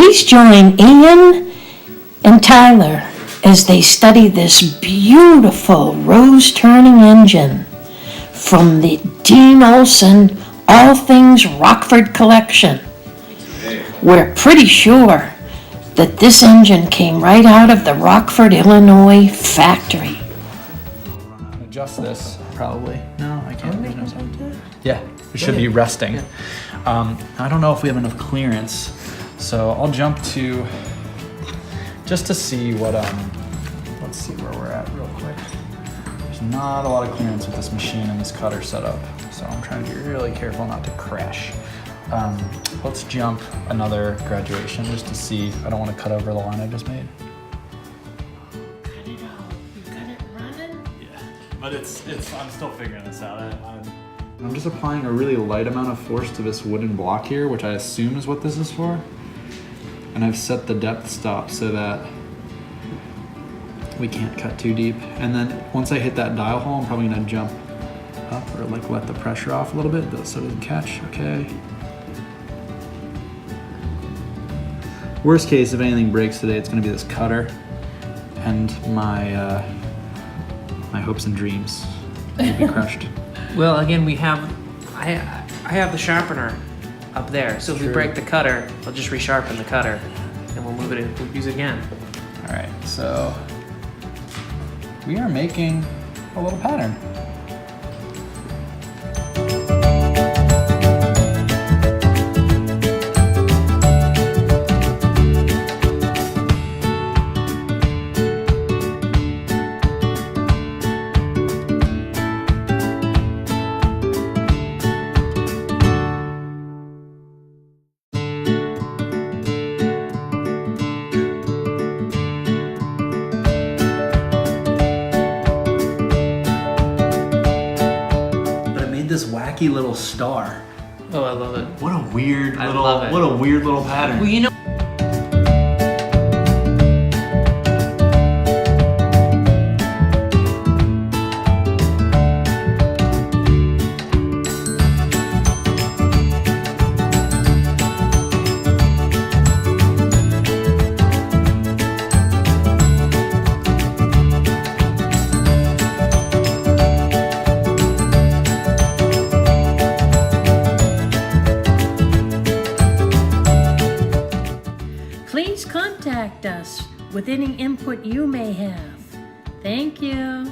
Please join Ian and Tyler as they study this beautiful rose-turning engine from the Dean Olson All Things Rockford collection. We're pretty sure that this engine came right out of the Rockford, Illinois factory. Adjust this, probably. No, I can't. There's no sound. Yeah, it should be resting. I don't know if we have enough clearance, so I'll jump to, just to see what, let's see where we're at real quick. There's not a lot of clearance with this machine and this cutter setup, so I'm trying to be really careful not to crash. Let's jump another graduation just to see. I don't want to cut over the line I just made. Cut it out. You got it running? Yeah, but it's. I'm still figuring this out. I'm just applying a really light amount of force to this wooden block here, which I assume is what this is for. And I've set the depth stop so that we can't cut too deep. And then once I hit that dial hole, I'm probably gonna jump up or like let the pressure off a little bit so it doesn't catch, okay. Worst case, if anything breaks today, it's gonna be this cutter and my my hopes and dreams will be crushed. Well, again, I have the sharpener up there, so if we break the cutter, I'll just resharpen the cutter, and we'll move it in, we'll use it again. All right, so we are making a little pattern. This wacky little star. Oh, I love it. What a weird I little love it. what a weird little pattern. Well, you know. Please contact us with any input you may have. Thank you.